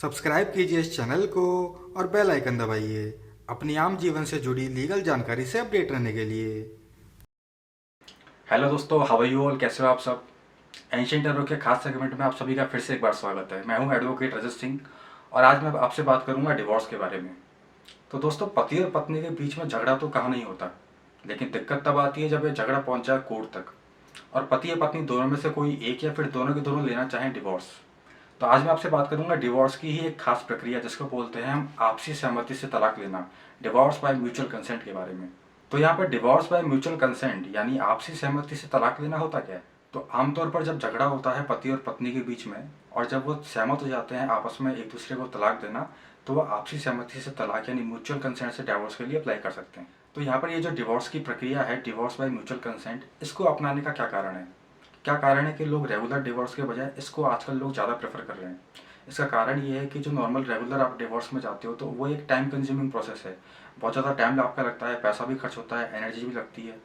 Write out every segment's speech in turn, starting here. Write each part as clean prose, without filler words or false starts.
Subscribe कीजिए इस channel को और बेल आइकन दबाइए अपनी आम जीवन से जुड़ी लीगल जानकारी से अपडेट रहने के लिए। हेलो दोस्तों, हाउ आर यू ऑल? कैसे हो आप सब? एंशिएंट एरो के खास सेगमेंट में आप सभी का फिर से एक बार स्वागत है। मैं हूं एडवोकेट रजत सिंह और आज मैं आपसे बात करूंगा डिवोर्स के बारे में। तो दोस्तों, पति और पत्नी के बीच में झगड़ा तो कहाँ नहीं होता, लेकिन दिक्कत तब आती है जब ये झगड़ा पहुंच जाए कोर्ट तक और पति या पत्नी दोनों में से कोई एक या फिर दोनों के दोनों लेना चाहें डिवोर्स। तो आज मैं आपसे बात करूंगा डिवोर्स की ही एक खास प्रक्रिया जिसको बोलते हैं हम आपसी सहमति से तलाक लेना, डिवोर्स बाय म्यूचुअल कंसेंट के बारे में। तो यहाँ पर डिवोर्स बाय म्यूचुअल कंसेंट यानी आपसी सहमति से तलाक लेना होता क्या है? तो आमतौर पर जब झगड़ा होता है पति और पत्नी के बीच में और जब वो सहमत हो जाते हैं आपस में एक दूसरे को तलाक देना, तो वो आपसी सहमति से तलाक यानी म्यूचुअल कंसेंट से डिवोर्स के लिए अप्लाई कर सकते हैं। तो यहाँ पर ये जो डिवोर्स की प्रक्रिया है, डिवोर्स बाय म्यूचुअल कंसेंट, इसको अपनाने का क्या कारण है? क्या कारण है कि लोग रेगुलर डिवोर्स के बजाय इसको आजकल लोग ज़्यादा प्रेफर कर रहे हैं? इसका कारण ये है कि जो नॉर्मल रेगुलर आप डिवोर्स में जाते हो तो वो एक टाइम कंज्यूमिंग प्रोसेस है। बहुत ज़्यादा टाइम आपका लगता है, पैसा भी खर्च होता है, एनर्जी भी लगती है।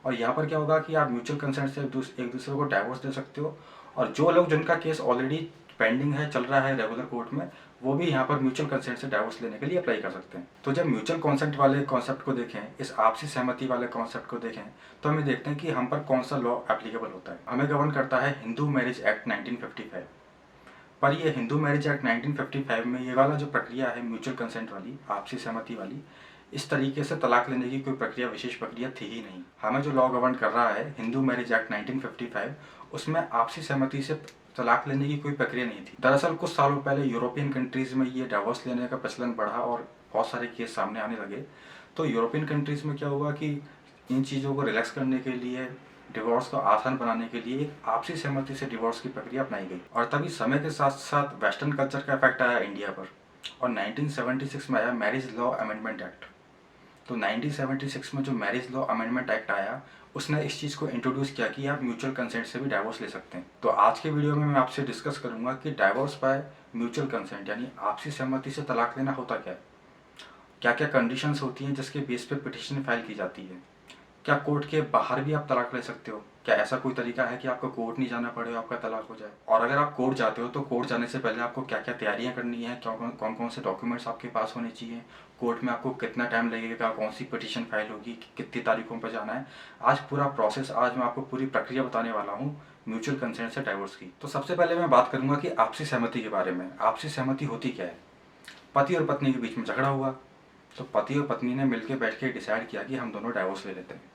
और यहाँ पर क्या होगा कि आप म्यूचुअल कंसेंट से एक दूसरे को डाइवोर्स दे सकते हो और जो लोग जिनका केस ऑलरेडी पेंडिंग है, चल रहा है रेगुलर कोर्ट में, वो भी यहाँ पर म्यूचुअल कंसेंट से डाइवोर्स लेने के लिए अप्लाई कर सकते हैं। तो जब म्यूचुअल कंसेंट वाले कॉन्सेप्ट को देखें, इस आपसी सहमति वाले कॉन्सेप्ट को देखें, तो हमें देखते हैं कि हम पर कौन सा लॉ एप्लीकेबल होता है। हमें गवर्न करता है हिंदू मैरिज एक्ट 1955। पर ये हिंदू मैरिज एक्ट 1955 में ये वाला जो प्रक्रिया है म्यूचुअल कंसेंट वाली, आपसी सहमति वाली, इस तरीके से तलाक लेने की कोई प्रक्रिया, विशेष प्रक्रिया थी ही नहीं। हमें जो लॉ गवर्न कर रहा है हिंदू मैरिज एक्ट 1955, उसमें आपसी सहमति से तलाक लेने की कोई प्रक्रिया नहीं थी। दरअसल कुछ सालों पहले यूरोपियन कंट्रीज में ये डाइवोर्स लेने का प्रचलन बढ़ा और बहुत सारे केस सामने आने लगे। तो यूरोपियन कंट्रीज में क्या हुआ कि इन चीज़ों को रिलैक्स करने के लिए, डिवोर्स को आसान बनाने के लिए एक आपसी सहमति से डिवोर्स की प्रक्रिया अपनाई गई। और तभी समय के साथ साथ वेस्टर्न कल्चर का इफेक्ट आया इंडिया पर और 1976 में आया मैरिज लॉ अमेंडमेंट एक्ट। तो 1976 में जो मैरिज लॉ अमेंडमेंट एक्ट आया, उसने इस चीज़ को इंट्रोड्यूस किया कि आप म्यूचुअल कंसेंट से भी डाइवोर्स ले सकते हैं। तो आज के वीडियो में मैं आपसे डिस्कस करूंगा कि डाइवोर्स बाय म्यूचुअल कंसेंट यानी आपसी सहमति से तलाक लेना होता क्या है, क्या क्या कंडीशंस होती हैं जिसके बेस पे पिटीशन फाइल की जाती है, क्या कोर्ट के बाहर भी आप तलाक ले सकते हो, क्या ऐसा कोई तरीका है कि आपको कोर्ट नहीं जाना पड़े, आपका तलाक हो जाए, और अगर आप कोर्ट जाते हो तो कोर्ट जाने से पहले आपको क्या क्या तैयारियां करनी है, कौन कौन से डॉक्यूमेंट्स आपके पास होने चाहिए, कोर्ट में आपको कितना टाइम लगेगा, कौन सी पिटीशन फाइल होगी, कितनी तारीखों पर जाना है। आज पूरा प्रोसेस, आज मैं आपको पूरी प्रक्रिया बताने वाला हूँ म्यूचुअल कंसेंट से डाइवोर्स की। तो सबसे पहले मैं बात करूंगा कि आपसी सहमति के बारे में। आपसी सहमति होती क्या है? पति और पत्नी के बीच में झगड़ा हुआ, तो पति और पत्नी ने मिलकर बैठ के डिसाइड किया कि हम दोनों डाइवोर्स ले लेते हैं।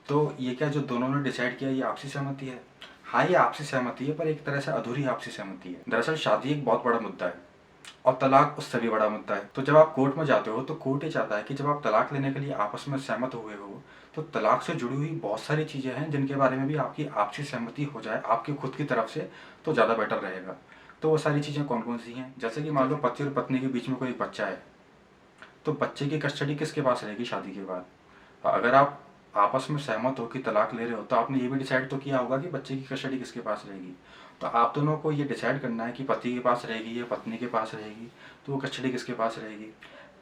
तो ये क्या जो दोनों ने डिसाइड किया, ये आपसी सहमति है? हाँ, ये आपसी सहमति है, पर एक तरह से अधूरी आपसी सहमति है। दरअसल शादी एक बहुत बड़ा मुद्दा है और तलाक उससे भी बड़ा मुद्दा है। तो जब आप कोर्ट में जाते हो तो कोर्ट ये चाहता है कि जब आप तलाक लेने के लिए आपस में सहमत हुए हो, तो तलाक से जुड़ी हुई बहुत सारी चीज़ें हैं जिनके बारे में भी आपकी आपसी सहमति हो जाए आपकी खुद की तरफ से, तो ज़्यादा बेटर रहेगा। तो वो सारी चीज़ें कौन कौन सी हैं? जैसे कि मान लो पति और पत्नी के बीच में कोई एक बच्चा है, तो बच्चे की कस्टडी किसके पास रहेगी शादी के बाद? अगर आप आपस में सहमत हो कि तलाक ले रहे हो, तो आपने ये भी डिसाइड तो किया होगा कि बच्चे की कस्टडी किसके पास रहेगी। तो आप दोनों को ये डिसाइड करना है कि पति के पास रहेगी या पत्नी के पास रहेगी, तो वो कस्टडी किसके पास रहेगी।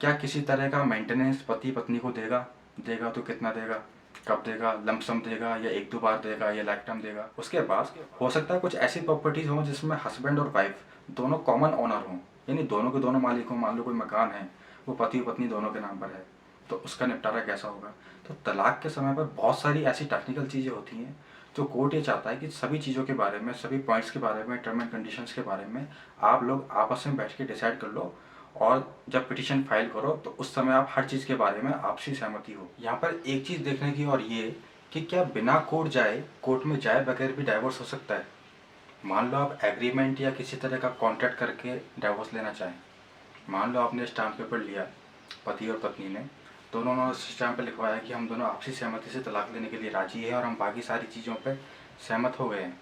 क्या किसी तरह का मेंटेनेंस पति पत्नी को देगा? देगा तो कितना देगा, कब देगा, लमसम देगा या एक दो बार देगा या लाइफ टाइम देगा? उसके बाद हो सकता है कुछ ऐसी प्रॉपर्टीज हों जिसमें हस्बैंड और वाइफ दोनों कॉमन ओनर हों, यानी दोनों के दोनों मालिक हों। मान लो कोई मकान है, वो पति पत्नी दोनों के नाम पर है, तो उसका निपटारा कैसा होगा? तो तलाक के समय पर बहुत सारी ऐसी टेक्निकल चीज़ें होती हैं जो कोर्ट ये चाहता है कि सभी चीज़ों के बारे में, सभी पॉइंट्स के बारे में, टर्म एंड कंडीशंस के बारे में आप लोग आपस में बैठ के डिसाइड कर लो और जब पिटीशन फाइल करो तो उस समय आप हर चीज़ के बारे में आपसी सहमति हो। यहाँ पर एक चीज़ देखने की और ये कि क्या बिना कोर्ट में जाए बगैर भी डाइवोर्स हो सकता है? मान लो आप एग्रीमेंट या किसी तरह का कॉन्ट्रैक्ट करके डाइवोर्स लेना चाहें। मान लो आपने स्टाम्प पेपर लिया, पति और पत्नी ने दोनों ने स्टाम्प पे लिखवाया कि हम दोनों आपसी सहमति से तलाक लेने के लिए राजी हैं और हम बाकी सारी चीज़ों पे सहमत हो गए हैं।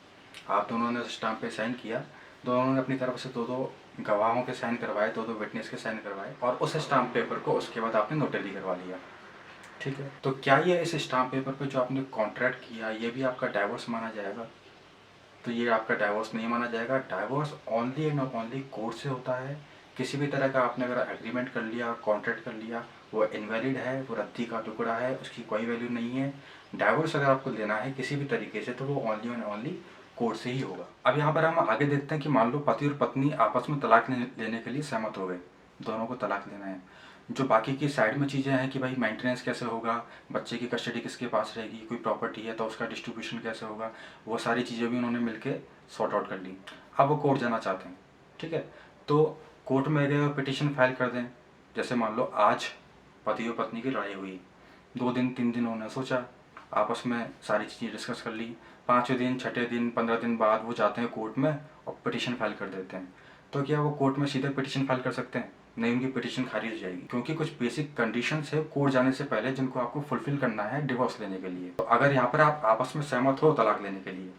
आप दोनों ने स्टाम्प पे साइन किया, दोनों ने अपनी तरफ से दो दो गवाहों के साइन करवाए, दो दो विटनेस के साइन करवाए और उस स्टाम्प पेपर को उसके बाद आपने नोटरी करवा लिया। ठीक है, तो क्या ये इस स्टाम्प पेपर पे जो आपने कॉन्ट्रैक्ट किया, ये भी आपका डाइवोर्स माना जाएगा? तो ये आपका डाइवोर्स नहीं माना जाएगा। Divorce only and only court से होता है। किसी भी तरह का आपने अगर एग्रीमेंट कर लिया, कॉन्ट्रैक्ट कर लिया, वो इनवैलिड है, वो रद्दी का टुकड़ा है, उसकी कोई वैल्यू नहीं है। डाइवोर्स अगर आपको लेना है किसी भी तरीके से, तो वो ओनली एंड ओनली कोर्ट से ही होगा। अब यहाँ पर हम आगे देखते हैं कि मान लो पति और पत्नी आपस में तलाक लेने के लिए सहमत हो गए, दोनों को तलाक लेना है। जो बाकी की साइड में चीज़ें हैं कि भाई मेंटेनेंस कैसे होगा, बच्चे की कस्टडी किसके पास रहेगी, कोई प्रॉपर्टी है तो उसका डिस्ट्रीब्यूशन कैसे होगा, वो सारी चीज़ें भी उन्होंने मिलकर सॉर्ट आउट कर ली। अब वो कोर्ट जाना चाहते हैं, ठीक है, तो कोर्ट में गए और पिटिशन फाइल कर दें। जैसे मान लो आज पति और पत्नी की लड़ाई हुई, 2 दिन 3 दिन उन्होंने सोचा, आपस में सारी चीज़ें डिस्कस कर ली, 5वें दिन 6ठे दिन 15 दिन बाद वो जाते हैं कोर्ट में और पिटिशन फाइल कर देते हैं। तो क्या वो कोर्ट में सीधे पिटिशन फाइल कर सकते हैं? नहीं, उनकी पिटिशन खारिज हो जाएगी, क्योंकि कुछ बेसिक कंडीशंस है कोर्ट जाने से पहले जिनको आपको फुलफिल करना है डिवोर्स लेने के लिए। तो अगर यहाँ पर आप आपस में सहमत हो तलाक लेने के लिए,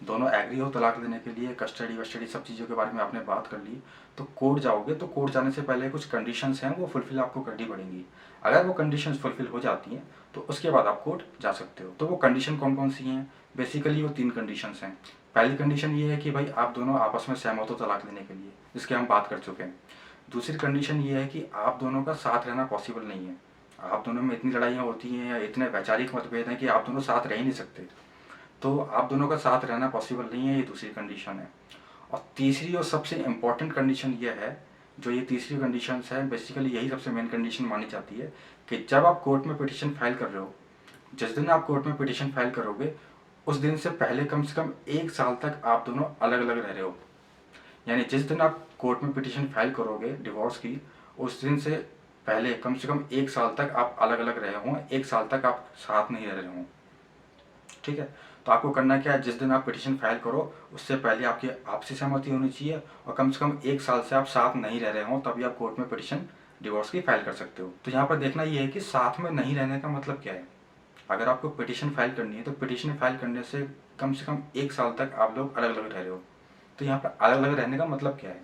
दोनों एग्री हो तलाक लेने के लिए, कस्टडी वस्टडी सब चीज़ों के बारे में आपने बात कर ली, तो कोर्ट जाओगे तो कोर्ट जाने से पहले कुछ कंडीशंस हैं वो फुलफिल आपको करनी पड़ेंगी। अगर वो कंडीशंस फुलफिल हो जाती हैं तो उसके बाद आप कोर्ट जा सकते हो। तो वो कंडीशन कौन कौन सी हैं? बेसिकली वो 3 कंडीशंस हैं। पहली कंडीशन ये है कि भाई आप दोनों आपस में सहमत हो तलाक लेने के लिए, जिसके हम बात कर चुके हैं। दूसरी कंडीशन ये है कि आप दोनों का साथ रहना पॉसिबल नहीं है, आप दोनों में इतनी लड़ाइयाँ होती हैं या इतने वैचारिक मतभेद हैं कि आप दोनों साथ रह ही नहीं सकते, तो आप दोनों का साथ रहना पॉसिबल नहीं है, ये दूसरी कंडीशन है। और तीसरी और सबसे इम्पॉर्टेंट कंडीशन ये है, जो ये तीसरी कंडीशन है बेसिकली यही सबसे मेन कंडीशन मानी जाती है, कि जब आप कोर्ट में पिटिशन फाइल कर रहे हो, जिस दिन आप कोर्ट में पिटिशन फाइल करोगे उस दिन से पहले कम से कम 1 साल तक आप दोनों अलग अलग रह रहे हो। यानी जिस दिन आप कोर्ट में पिटिशन फाइल करोगे डिवोर्स की, उस दिन से पहले कम से कम 1 साल तक आप अलग अलग रहे हों, 1 साल तक आप साथ नहीं रह रहे हों, ठीक है। तो आपको करना क्या है, जिस दिन आप पिटिशन फाइल करो उससे पहले आपकी आपसी सहमति होनी चाहिए और कम से कम 1 साल से आप साथ नहीं रह रहे हो, तभी आप कोर्ट में पिटिशन डिवोर्स की फाइल कर सकते हो। तो यहाँ पर देखना ये है कि साथ में नहीं रहने का मतलब क्या है। अगर आपको पिटिशन फाइल करनी है तो पिटिशन फाइल करने से कम 1 साल तक आप लोग अलग अलग रह रहे हो। तो यहाँ पर अलग अलग रहने का मतलब क्या है?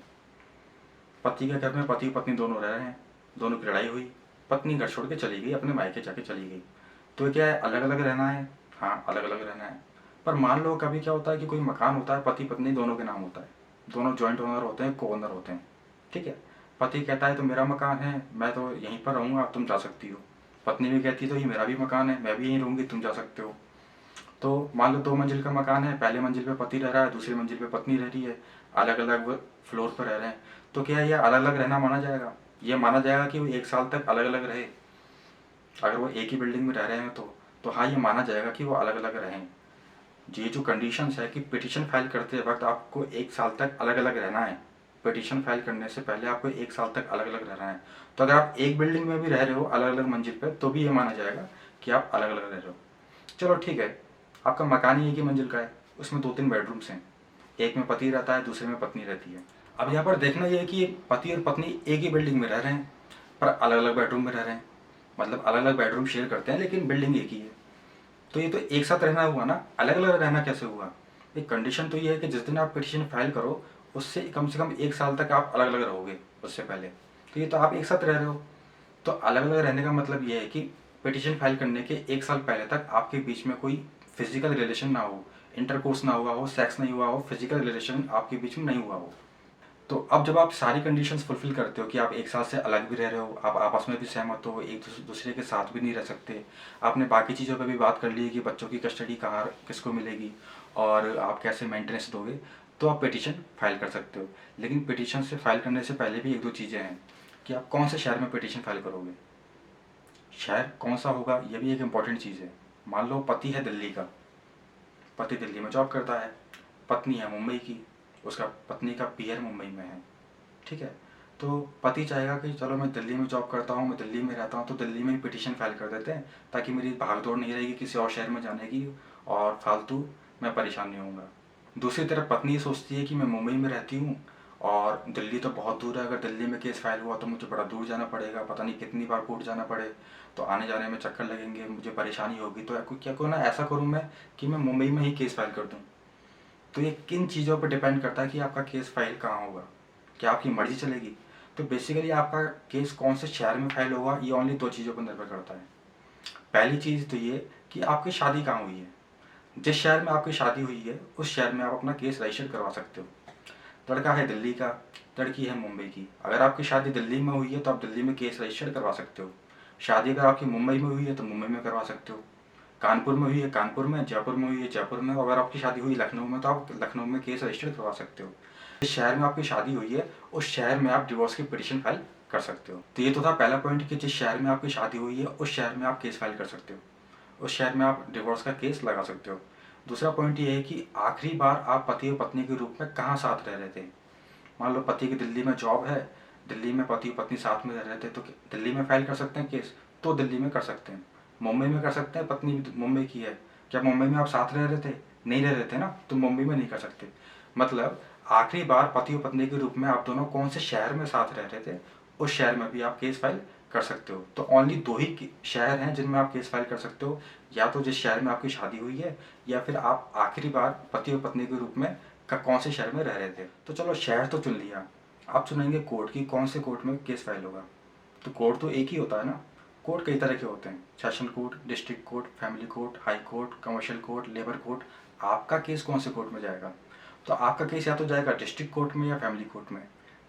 पति के घर में पति पत्नी दोनों रह रहे हैं, दोनों की लड़ाई हुई, पत्नी घर छोड़ के चली गई, अपने मायके जाके चली गई, तो क्या है, अलग अलग रहना है? हाँ, अलग अलग रहना है। पर मान लो कभी क्या होता है कि कोई मकान होता है, पति पत्नी दोनों के नाम होता है, दोनों जॉइंट ओनर होते हैं, को ओनर होते हैं, ठीक है। पति कहता है तो मेरा मकान है, मैं तो यहीं पर रहूँगा, तुम जा सकती हो। पत्नी भी कहती है तो ये मेरा भी मकान है, मैं भी यहीं रहूँगी, तुम जा सकते हो। तो मान लो 2 मंजिल का मकान है, पहले मंजिल पे पति रह रहा है, दूसरी मंजिल पे पत्नी रह रही है, अलग अलग फ्लोर पर रह रहे हैं, तो क्या ये अलग अलग रहना माना जाएगा? ये माना जाएगा कि वो 1 साल तक अलग अलग रहे, अगर वो एक ही बिल्डिंग में रह रहे हैं तो हाँ, ये माना जाएगा कि वो अलग अलग रहें। ये जो कंडीशंस है कि पिटिशन फाइल करते वक्त आपको 1 साल तक अलग अलग रहना है, पिटिशन फाइल करने से पहले आपको 1 साल तक अलग अलग रहना है, तो अगर आप एक बिल्डिंग में भी रह रहे हो अलग अलग मंजिल पर, तो भी ये माना जाएगा कि आप अलग अलग रह रहे हो। चलो ठीक है, आपका मकान ही एक ही मंजिल का है, उसमें 2-3 बेडरूम्स हैं, एक में पति रहता है, दूसरे में पत्नी रहती है। अब यहाँ पर देखना ये है कि पति और पत्नी एक ही बिल्डिंग में रह रहे हैं पर अलग अलग बेडरूम में रह रहे हैं, मतलब अलग अलग बेडरूम शेयर करते हैं लेकिन बिल्डिंग एक ही है। तो ये तो एक साथ रहना हुआ ना, अलग अलग रहना कैसे हुआ? एक कंडीशन तो ये है कि जिस दिन आप पिटिशन फाइल करो उससे कम से कम 1 साल तक आप अलग अलग रहोगे उससे पहले, तो ये तो आप एक साथ रह रहे हो। तो अलग अलग रहने का मतलब ये है कि पिटिशन फाइल करने के 1 साल पहले तक आपके बीच में कोई फिजिकल रिलेशन ना हो, इंटरकोर्स ना हुआ हो, सेक्स नहीं हुआ हो, फिजिकल रिलेशन आपके बीच में नहीं हुआ हो। तो अब जब आप सारी कंडीशंस फुलफिल करते हो कि आप 1 साल से अलग भी रह रहे हो, आप आपस में भी सहमत हो, एक दूसरे के साथ भी नहीं रह सकते, आपने बाकी चीज़ों पर भी बात कर ली है कि बच्चों की कस्टडी कहाँ किसको मिलेगी और आप कैसे मेंटेनेंस दोगे, तो आप पिटिशन फाइल कर सकते हो। लेकिन पिटिशन से फाइल करने से पहले भी 1-2 चीज़ें हैं कि आप कौन से शहर में पिटिशन फाइल करोगे, शहर कौन सा होगा, ये भी एक इम्पॉर्टेंट चीज़ है। मान लो पति है दिल्ली का, पति दिल्ली में जॉब करता है, पत्नी है मुंबई की, उसका पत्नी का पीयर मुंबई में है, ठीक है। तो पति चाहेगा कि चलो मैं दिल्ली में जॉब करता हूँ, मैं दिल्ली में रहता हूँ, तो दिल्ली में ही पिटिशन फाइल कर देते हैं ताकि मेरी भागदौड़ नहीं रहेगी किसी और शहर में जाने की और फालतू मैं परेशान नहीं होऊंगा। दूसरी तरफ पत्नी ये सोचती है कि मैं मुंबई में रहती हूँ और दिल्ली तो बहुत दूर है, अगर दिल्ली में केस फाइल हुआ तो मुझे बड़ा दूर जाना पड़ेगा, पता नहीं कितनी बार कोर्ट जाना पड़े, तो आने जाने में चक्कर लगेंगे, मुझे परेशानी होगी, तो क्या क्यों ना ऐसा करूँ मैं कि मैं मुंबई में ही केस फाइल कर दूँ। तो ये किन चीज़ों पर डिपेंड करता है कि आपका केस फाइल कहाँ होगा, क्या आपकी मर्जी चलेगी? तो बेसिकली आपका केस कौन से शहर में फाइल होगा ये ओनली 2 चीज़ों पर निर्भर करता है। पहली चीज़ तो ये कि आपकी शादी कहाँ हुई है, जिस शहर में आपकी शादी हुई है उस शहर में आप अपना केस रजिस्टर करवा सकते हो। लड़का है दिल्ली का, लड़की है मुंबई की, अगर आपकी शादी दिल्ली में हुई है तो आप दिल्ली में केस रजिस्टर करवा सकते हो। शादी अगर आपकी मुंबई में हुई है तो मुंबई में करवा सकते हो। कानपुर में हुई है कानपुर में, जयपुर में हुई है जयपुर में, अगर आपकी शादी हुई लखनऊ में तो आप लखनऊ में केस रजिस्टर करवा सकते हो। जिस शहर में आपकी शादी हुई है उस शहर में आप डिवोर्स की पिटीशन फाइल कर सकते हो। तो ये तो था पहला पॉइंट कि जिस शहर में आपकी शादी हुई है उस शहर में आप केस फाइल कर सकते हो, उस शहर में आप डिवोर्स का केस लगा सकते हो। दूसरा पॉइंट ये है कि आखिरी बार आप पति और पत्नी के रूप में कहाँ साथ रह रहे थे। मान लो पति की दिल्ली में जॉब है, दिल्ली में पति पत्नी साथ में रह रहे थे, तो दिल्ली में फाइल कर सकते हैं केस, तो दिल्ली में कर सकते हैं। मुंबई में कर सकते हैं, पत्नी मुंबई की है, क्या मुंबई में आप साथ रह रहे थे? नहीं रह रहे थे ना, तो मुंबई में नहीं कर सकते। मतलब आखिरी बार पति और पत्नी के रूप में आप दोनों कौन से शहर में साथ रह रहे थे, उस शहर में भी आप केस फाइल कर सकते हो। तो ओनली दो ही शहर हैं जिनमें आप केस फाइल कर सकते हो, या तो जिस शहर में आपकी शादी हुई है, या फिर आप आखिरी बार पति और पत्नी के रूप में कौन से शहर में रह रहे थे। तो चलो शहर तो चुन लिया, आप चुनेंगे कोर्ट की कौन से कोर्ट में केस फाइल होगा। तो कोर्ट तो एक ही होता है ना, कोर्ट कई तरह के होते हैं, session court, district court, family court, high court, commercial court, labour court. आपका केस कौन से कोर्ट में जाएगा? तो आपका केस या तो जाएगा डिस्ट्रिक्ट कोर्ट में या फैमिली कोर्ट में।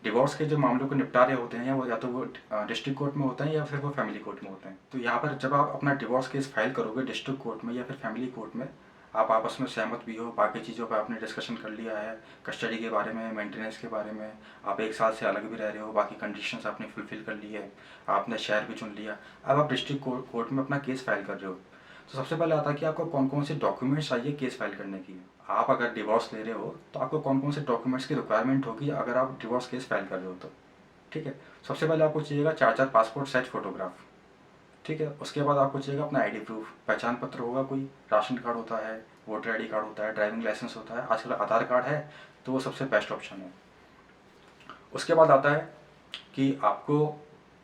डिवोर्स के जो मामलों को निपटारे होते हैं या तो वो डिस्ट्रिक्ट कोर्ट में होते हैं या फिर वो फैमिली कोर्ट में होते हैं। तो यहाँ पर जब आप अपना डिवोर्स केस फाइल करोगे डिस्ट्रिक्ट कोर्ट में या फिर फैमिली कोर्ट में, आप आपस में सहमत भी हो, बाकी चीज़ों पर आपने डिस्कशन कर लिया है, कस्टडी के बारे में, मेंटेनेंस के बारे में, आप 1 साल से अलग भी रह रहे हो, बाकी कंडीशंस आपने फुलफिल कर ली है, आपने शहर भी चुन लिया, अब आप डिस्ट्रिक्ट कोर्ट में अपना केस फाइल कर रहे हो। तो सबसे पहले आता है कि आपको कौन कौन से डॉक्यूमेंट्स चाहिए केस फाइल करने की। आप अगर डिवोर्स ले रहे हो तो आपको कौन कौन से डॉक्यूमेंट्स की रिक्वायरमेंट होगी अगर आप डिवोर्स केस फाइल कर रहे हो तो। ठीक है, सबसे पहले आपको चाहिएगा 4 पासपोर्ट साइज फोटोग्राफ। ठीक है, उसके बाद आपको चाहिएगा अपना आईडी प्रूफ, पहचान पत्र होगा, कोई राशन कार्ड होता है, वोटर आईडी कार्ड होता है, ड्राइविंग लाइसेंस होता है, आजकल आधार कार्ड है तो वो सबसे बेस्ट ऑप्शन है। उसके बाद आता है कि आपको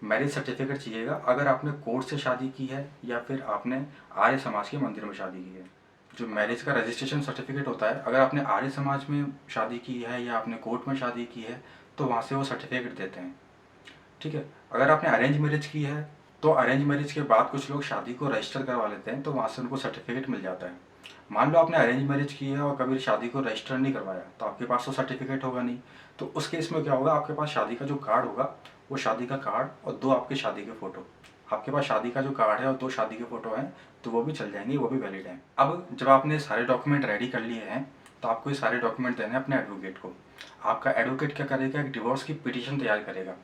मैरिज सर्टिफिकेट चाहिएगा अगर आपने कोर्ट से शादी की है या फिर आपने आर्य समाज के मंदिर में शादी की है। जो मैरिज का रजिस्ट्रेशन सर्टिफिकेट होता है, अगर आपने आर्य समाज में शादी की है या आपने कोर्ट में शादी की है तो वहाँ से वो सर्टिफिकेट देते हैं। ठीक है, अगर आपने अरेंज मैरिज की है तो अरेंज मैरिज के बाद कुछ लोग शादी को रजिस्टर करवा लेते हैं तो वहाँ से उनको सर्टिफिकेट मिल जाता है। मान लो आपने अरेंज मैरिज की है और कभी शादी को रजिस्टर नहीं करवाया तो आपके पास तो सर्टिफिकेट होगा नहीं। तो उस केस में क्या होगा, आपके पास शादी का जो कार्ड होगा वो शादी का कार्ड और 2 आपके शादी के फ़ोटो, आपके पास शादी का जो कार्ड है और 2 शादी के फ़ोटो हैं तो वो भी चल जाएंगे, वो भी वैलिड हैं। अब जब आपने सारे डॉक्यूमेंट रेडी कर लिए हैं तो आपको ये सारे डॉक्यूमेंट देने हैं अपने एडवोकेट को। आपका एडवोकेट क्या करेगा, एक डिवोर्स की पिटीशन तैयार करेगा।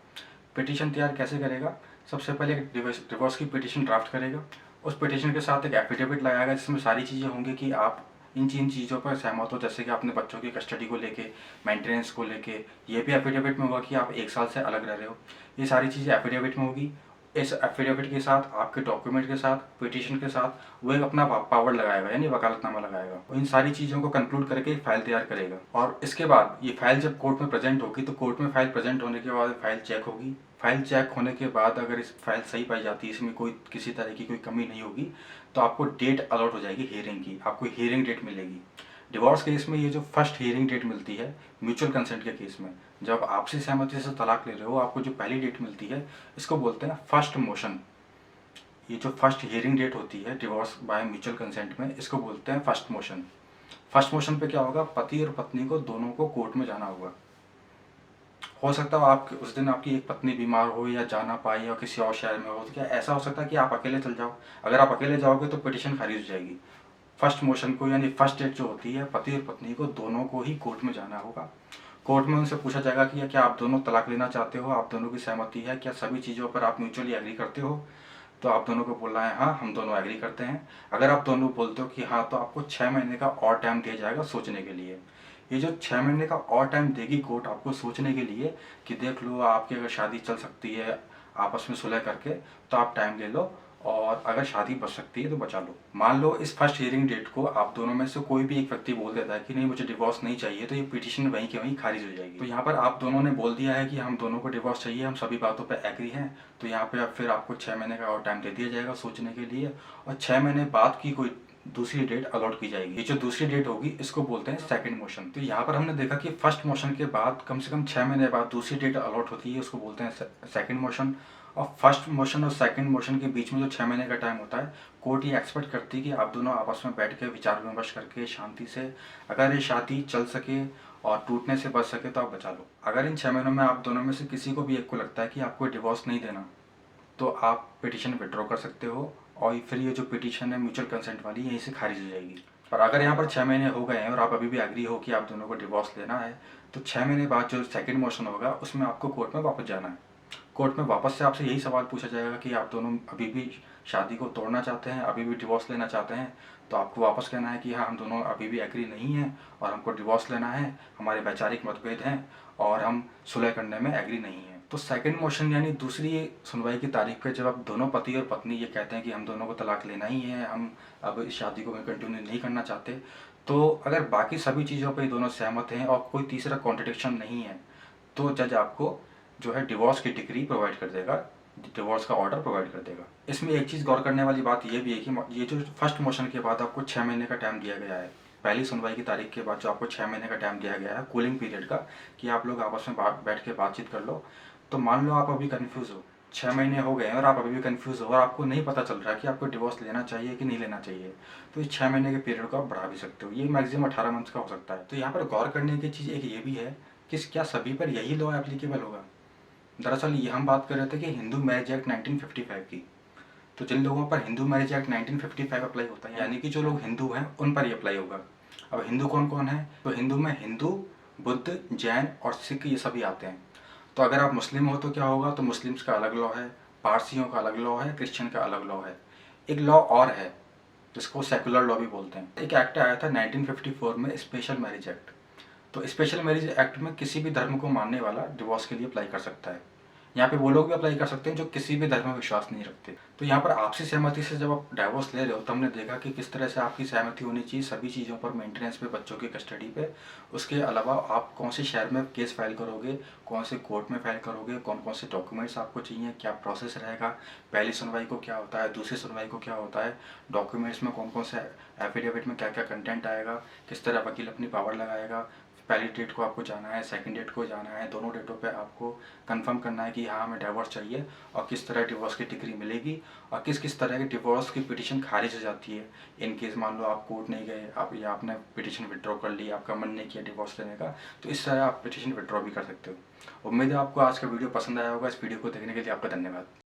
पिटीशन तैयार कैसे करेगा, सबसे पहले एक डिवोर्स की पिटीशन ड्राफ्ट करेगा, उस पिटीशन के साथ एक एफिडेविट लगाएगा जिसमें सारी चीज़ें होंगी कि आप इन चीज़ों पर सहमत हो, जैसे कि आपने बच्चों की कस्टडी को लेके, मेंटेनेंस को लेके, ये भी एफिडेविट में होगा कि आप 1 साल से अलग रह रहे हो, ये सारी चीज़ें एफिडेविट में होगी। इस एफिडेविट के साथ, आपके डॉक्यूमेंट के साथ, पिटीशन के साथ वो एक अपना पावर लगाएगा यानी वकालतनामा लगाएगा। इन सारी चीज़ों को कंक्लूड करके फाइल तैयार करेगा और इसके बाद ये फाइल जब कोर्ट में प्रेजेंट होगी तो कोर्ट में फाइल प्रेजेंट होने के बाद फाइल चेक होगी। फाइल चेक होने के बाद अगर इस फाइल सही पाई जाती है, इसमें कोई किसी तरह की कोई कमी नहीं होगी, तो आपको डेट अलॉट हो जाएगी हियरिंग की, आपको हियरिंग डेट मिलेगी। डिवोर्स केस में ये जो फर्स्ट हियरिंग डेट मिलती है म्यूचुअल कंसेंट के केस में, जब आपसी सहमति से तलाक ले रहे हो, आपको जो पहली डेट मिलती है इसको बोलते हैं फर्स्ट मोशन। ये जो फर्स्ट हियरिंग डेट होती है डिवोर्स बाय म्यूचुअल कंसेंट में, इसको बोलते हैं फर्स्ट मोशन। फर्स्ट मोशन पे क्या होगा, पति और पत्नी को दोनों को कोर्ट में जाना होगा। हो सकता है आप उस दिन आपकी एक पत्नी बीमार हो या जा ना पाए या किसी और शहर में हो, तो क्या ऐसा हो सकता है कि आप अकेले चल जाओ? अगर आप अकेले जाओगे तो पिटीशन खारिज हो जाएगी। फर्स्ट मोशन को यानी फर्स्ट डेट जो होती है, पति और पत्नी को दोनों को ही कोर्ट में जाना होगा। कोर्ट में उनसे पूछा जाएगा कि क्या आप दोनों तलाक लेना चाहते हो, आप दोनों की सहमति है, क्या सभी चीज़ों पर आप म्यूचुअली एग्री करते हो? तो आप दोनों को बोलना है हाँ हम दोनों एग्री करते हैं। अगर आप दोनों बोलते हो कि हाँ, तो आपको 6 महीने का और टाइम दिया जाएगा सोचने के लिए। ये जो 6 महीने का और टाइम देगी कोर्ट आपको सोचने के लिए कि देख लो आपकी अगर शादी चल सकती है आपस में सुलह करके, तो आप टाइम ले लो, और अगर शादी बच सकती है तो बचा लो। मान लो इस फर्स्ट हियरिंग डेट को आप दोनों में से कोई भी एक व्यक्ति बोल देता है कि नहीं मुझे डिवोर्स नहीं चाहिए, तो ये पिटीशन वहीं के वहीं खारिज हो जाएगी। तो यहाँ पर आप दोनों ने बोल दिया है कि हम दोनों को डिवोर्स चाहिए, हम सभी बातों पर एग्री हैं, तो यहाँ पे फिर आपको 6 महीने का और टाइम दे दिया जाएगा सोचने के लिए, और 6 महीने बाद की कोई दूसरी डेट अलॉट की जाएगी। ये जो दूसरी डेट होगी इसको बोलते हैं सेकंड मोशन। तो यहाँ पर हमने देखा कि फर्स्ट मोशन के बाद कम से कम 6 महीने बाद दूसरी डेट अलॉट होती है, उसको बोलते हैं सेकंड मोशन। और फर्स्ट मोशन और सेकंड मोशन के बीच में जो 6 महीने का टाइम होता है, कोर्ट ये एक्सपेक्ट करती है कि आप दोनों आपस में बैठ के विचार विमर्श करके शांति से, अगर ये शादी चल सके और टूटने से बच सके तो आप बचा लो। अगर इन 6 महीनों में आप दोनों में से किसी को भी एक को लगता है कि आपको डिवोर्स नहीं देना, तो आप पिटीशन विड्रॉ कर सकते हो और फिर ये जो पिटीशन है म्यूचुअल कंसेंट वाली यहीं से खारिज हो जाएगी। पर अगर यहाँ पर 6 महीने हो गए हैं और आप अभी भी एग्री हो कि आप दोनों को डिवोर्स लेना है, तो 6 महीने बाद जो सेकंड मोशन होगा उसमें आपको कोर्ट में वापस जाना है। कोर्ट में वापस से आपसे यही सवाल पूछा जाएगा कि आप दोनों अभी भी शादी को तोड़ना चाहते हैं, अभी भी डिवोर्स लेना चाहते हैं। तो आपको वापस कहना है कि हाँ, हम दोनों अभी भी एग्री नहीं हैं और हमको डिवोर्स लेना है, हमारे वैचारिक मतभेद हैं और हम सुलह करने में एग्री नहीं हैं। तो सेकंड मोशन यानी दूसरी सुनवाई की तारीख पे जब आप दोनों पति और पत्नी ये कहते हैं कि हम दोनों को तलाक लेना ही है, हम अब इस शादी को कंटिन्यू नहीं करना चाहते, तो अगर बाकी सभी चीज़ों पर दोनों सहमत हैं और कोई तीसरा कॉन्ट्रडिक्शन नहीं है, तो जज आपको जो है डिवोर्स की डिग्री प्रोवाइड कर देगा, डिवोर्स का ऑर्डर प्रोवाइड कर देगा। इसमें एक चीज़ गौर करने वाली बात ये भी है कि ये जो फर्स्ट मोशन के बाद आपको 6 महीने का टाइम दिया गया है, पहली सुनवाई की तारीख के बाद जो आपको 6 महीने का टाइम दिया गया है कूलिंग पीरियड का, कि आप लोग आपस में बैठ के बातचीत कर लो। तो मान लो आप अभी कन्फ्यूज़ हो, 6 महीने हो गए हैं और आप अभी भी कन्फ्यूज़ हो और आपको नहीं पता चल रहा है कि आपको डिवोर्स लेना चाहिए कि नहीं लेना चाहिए, तो इस 6 महीने के पीरियड को आप बढ़ा भी सकते हो। ये मैक्सिमम 18 मंथ्स का हो सकता है। तो यहाँ पर गौर करने की चीज़ एक ये भी है कि क्या सभी पर यही लॉ एप्लीकेबल होगा। दरअसल ये हम बात कर रहे थे कि हिंदू मैरिज एक्ट 1955 की, तो जिन लोगों पर हिंदू मैरिज एक्ट 1955 अप्लाई होता है, यानी कि जो लोग हिंदू हैं उन पर ये अप्लाई होगा। अब हिंदू कौन कौन है, तो हिंदू में हिंदू, बुद्ध, जैन और सिख ये सभी आते हैं। तो अगर आप मुस्लिम हो तो क्या होगा, तो मुस्लिम्स का अलग लॉ है, पारसियों का अलग लॉ है, क्रिश्चियन का अलग लॉ है। एक लॉ और है जिसको सेकुलर लॉ भी बोलते हैं। एक एक्ट आया था 1954 में, स्पेशल मैरिज एक्ट। तो स्पेशल मैरिज एक्ट में किसी भी धर्म को मानने वाला डिवोर्स के लिए अप्लाई कर सकता है। यहाँ पे वो लोग भी अप्लाई कर सकते हैं जो किसी भी धर्म में विश्वास नहीं रखते। तो यहाँ पर आपसी सहमति से जब आप डिवोर्स ले रहे हो तो हमने देखा कि किस तरह से आपकी सहमति होनी चाहिए सभी चीज़ों पर, मेंटेनेंस पे, बच्चों की कस्टडी पे। उसके अलावा आप कौन से शहर में केस फाइल करोगे, कौन से कोर्ट में फाइल करोगे, कौन कौन से डॉक्यूमेंट्स आपको चाहिए, क्या प्रोसेस रहेगा, पहली सुनवाई को क्या होता है, दूसरी सुनवाई को क्या होता है, डॉक्यूमेंट्स में कौन कौन से एफिडेविट में क्या क्या कंटेंट आएगा, किस तरह वकील अपनी पावर लगाएगा, पहली डेट को आपको जाना है, सेकंड डेट को जाना है, दोनों डेटों पे आपको कंफर्म करना है कि हाँ हमें डिवोर्स चाहिए और किस तरह डिवोर्स की डिग्री मिलेगी और किस किस तरह की डिवोर्स की पिटीशन खारिज हो जाती है। इन केस मान लो आप कोर्ट नहीं गए, आप या आपने पिटीशन विड्रॉ कर ली, आपका मन नहीं किया डिवोर्स लेने का, तो इस तरह आप पिटीशन विड्रॉ भी कर सकते हो। उम्मीद है आपको आज का वीडियो पसंद आया होगा। इस वीडियो को देखने के लिए आपका धन्यवाद।